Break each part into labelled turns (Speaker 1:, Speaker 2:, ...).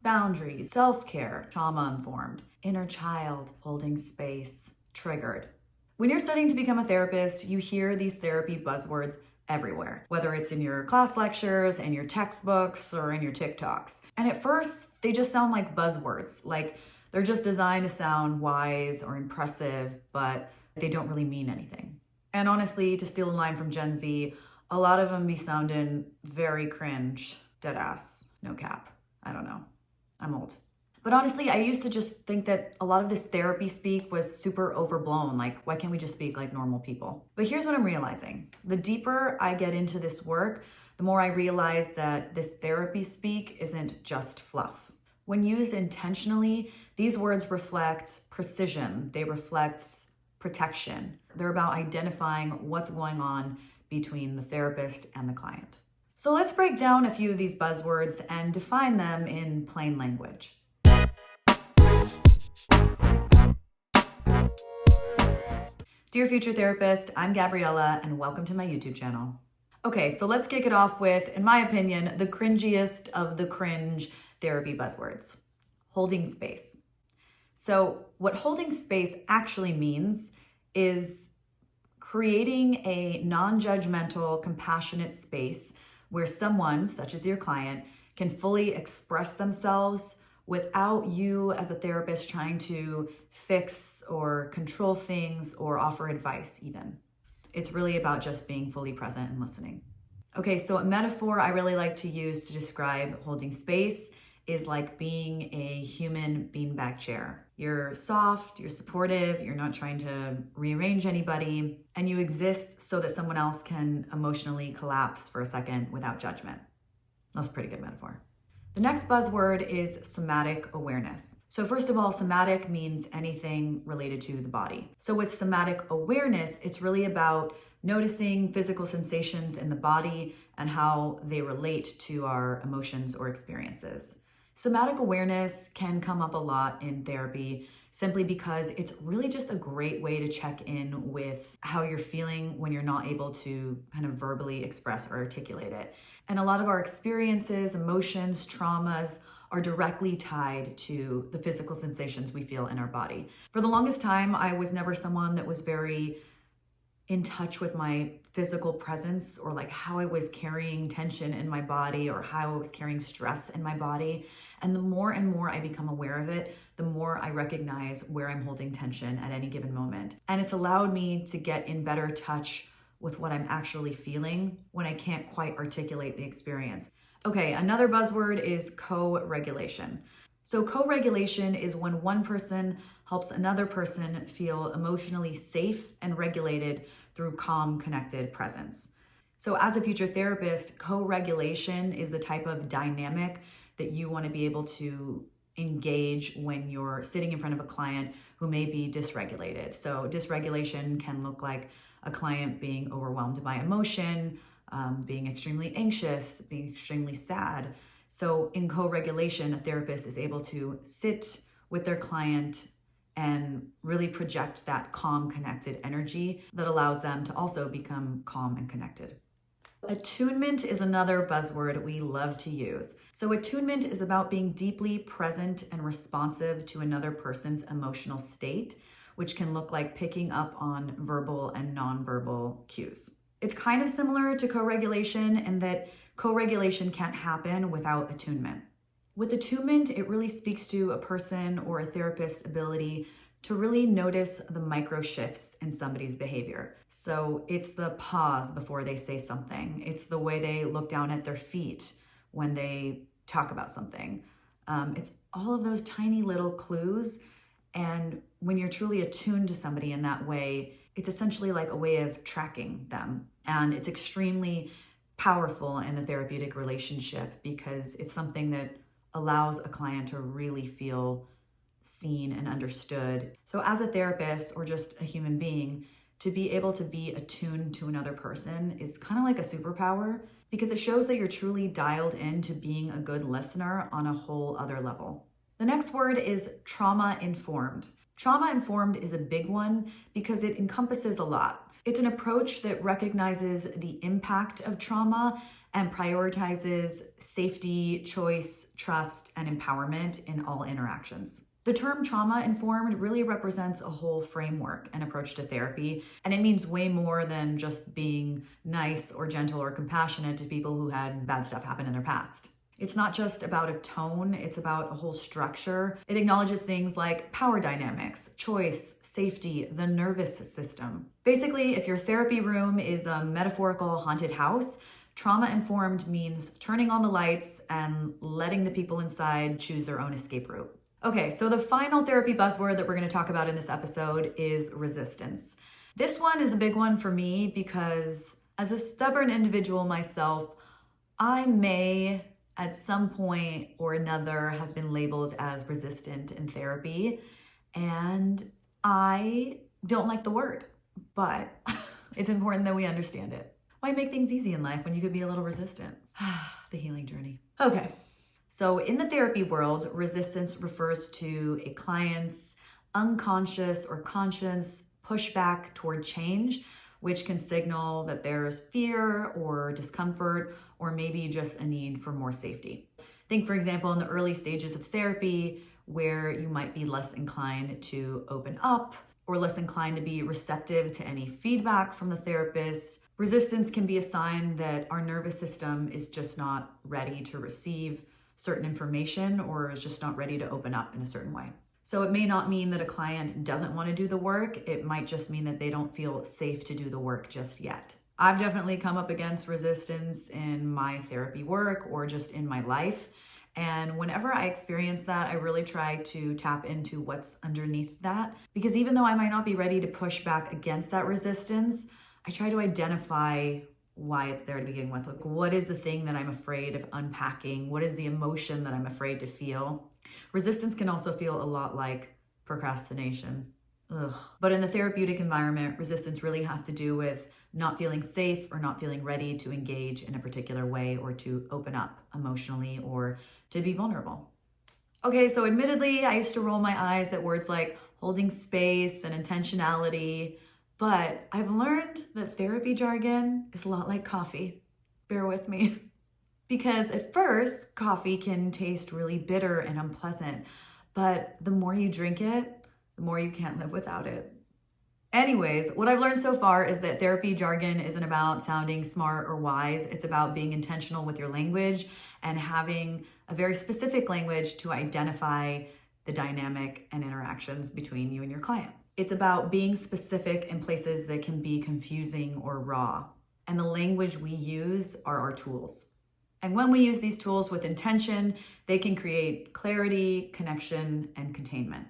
Speaker 1: boundaries, self-care, trauma-informed, inner child, holding space, triggered. When you're studying to become a therapist, you hear these therapy buzzwords everywhere, whether it's in your class lectures, in your textbooks, or in your TikToks. And at first, they just sound like buzzwords, like they're just designed to sound wise or impressive, but they don't really mean anything. And honestly, to steal a line from Gen Z, a lot of them be sounding very cringe, dead ass, no cap. I don't know. I'm old. But honestly, I used to just think that a lot of this therapy speak was super overblown. Like, why can't we just speak like normal people? But here's what I'm realizing. The deeper I get into this work, the more I realize that this therapy speak isn't just fluff. When used intentionally, these words reflect precision. They reflect protection. They're about identifying what's going on between the therapist and the client. So let's break down a few of these buzzwords and define them in plain language. Dear future therapist, I'm Gabriella and welcome to my YouTube channel. Okay, so let's kick it off with, in my opinion, the cringiest of the cringe therapy buzzwords, holding space. So what holding space actually means is creating a non-judgmental, compassionate space where someone, such as your client, can fully express themselves without you as a therapist trying to fix or control things or offer advice even. It's really about just being fully present and listening. Okay, so a metaphor I really like to use to describe holding space is like being a human beanbag chair. You're soft, you're supportive, you're not trying to rearrange anybody, and you exist so that someone else can emotionally collapse for a second without judgment. That's a pretty good metaphor. The next buzzword is somatic awareness. So first of all, somatic means anything related to the body. So with somatic awareness, it's really about noticing physical sensations in the body and how they relate to our emotions or experiences. Somatic awareness can come up a lot in therapy simply because it's really just a great way to check in with how you're feeling when you're not able to kind of verbally express or articulate it. And a lot of our experiences, emotions, traumas are directly tied to the physical sensations we feel in our body. For the longest time, I was never someone that was very in touch with my physical presence or like how I was carrying tension in my body or how I was carrying stress in my body. And the more and more I become aware of it, the more I recognize where I'm holding tension at any given moment. And it's allowed me to get in better touch with what I'm actually feeling when I can't quite articulate the experience. Okay, another buzzword is co-regulation. So co-regulation is when one person helps another person feel emotionally safe and regulated through calm, connected presence. So as a future therapist, co-regulation is the type of dynamic that you want to be able to engage when you're sitting in front of a client who may be dysregulated. So dysregulation can look like a client being overwhelmed by emotion, being extremely anxious, being extremely sad. So in co-regulation, a therapist is able to sit with their client and really project that calm, connected energy that allows them to also become calm and connected. Attunement is another buzzword we love to use. So attunement is about being deeply present and responsive to another person's emotional state, which can look like picking up on verbal and nonverbal cues. It's kind of similar to co-regulation in that co-regulation can't happen without attunement. With attunement, it really speaks to a person or a therapist's ability to really notice the micro shifts in somebody's behavior. So it's the pause before they say something. It's the way they look down at their feet when they talk about something. It's all of those tiny little clues. And when you're truly attuned to somebody in that way, it's essentially like a way of tracking them. And it's extremely powerful in the therapeutic relationship because it's something that allows a client to really feel seen and understood. So as a therapist or just a human being, to be able to be attuned to another person is kind of like a superpower because it shows that you're truly dialed into being a good listener on a whole other level. The next word is trauma-informed. Trauma-informed is a big one because it encompasses a lot. It's an approach that recognizes the impact of trauma and prioritizes safety, choice, trust, and empowerment in all interactions. The term trauma-informed really represents a whole framework and approach to therapy, and it means way more than just being nice or gentle or compassionate to people who had bad stuff happen in their past. It's not just about a tone, it's about a whole structure. It acknowledges things like power dynamics, choice, safety, the nervous system. Basically, if your therapy room is a metaphorical haunted house, trauma-informed means turning on the lights and letting the people inside choose their own escape route. Okay, so the final therapy buzzword that we're going to talk about in this episode is resistance. This one is a big one for me because as a stubborn individual myself, I may at some point or another have been labeled as resistant in therapy, and I don't like the word, but it's important that we understand it. Why make things easy in life when you could be a little resistant? The healing journey. Okay. So in the therapy world, resistance refers to a client's unconscious or conscious pushback toward change, which can signal that there's fear or discomfort, or maybe just a need for more safety. Think, for example, in the early stages of therapy, where you might be less inclined to open up or less inclined to be receptive to any feedback from the therapist. Resistance can be a sign that our nervous system is just not ready to receive certain information or is just not ready to open up in a certain way. So it may not mean that a client doesn't want to do the work. It might just mean that they don't feel safe to do the work just yet. I've definitely come up against resistance in my therapy work or just in my life. And whenever I experience that, I really try to tap into what's underneath that. Because even though I might not be ready to push back against that resistance, I try to identify why it's there to begin with. Like, what is the thing that I'm afraid of unpacking? What is the emotion that I'm afraid to feel? Resistance can also feel a lot like procrastination. Ugh. But in the therapeutic environment, resistance really has to do with not feeling safe or not feeling ready to engage in a particular way or to open up emotionally or to be vulnerable. Okay, so admittedly, I used to roll my eyes at words like holding space and intentionality, but I've learned that therapy jargon is a lot like coffee. Bear with me. Because at first, coffee can taste really bitter and unpleasant, but the more you drink it, the more you can't live without it. Anyways, what I've learned so far is that therapy jargon isn't about sounding smart or wise. It's about being intentional with your language and having a very specific language to identify the dynamic and interactions between you and your client. It's about being specific in places that can be confusing or raw. And the language we use are our tools. And when we use these tools with intention, they can create clarity, connection, and containment.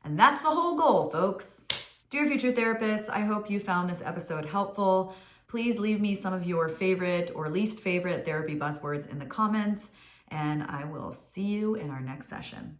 Speaker 1: And that's the whole goal, folks. Dear future therapists, I hope you found this episode helpful. Please leave me some of your favorite or least favorite therapy buzzwords in the comments, and I will see you in our next session.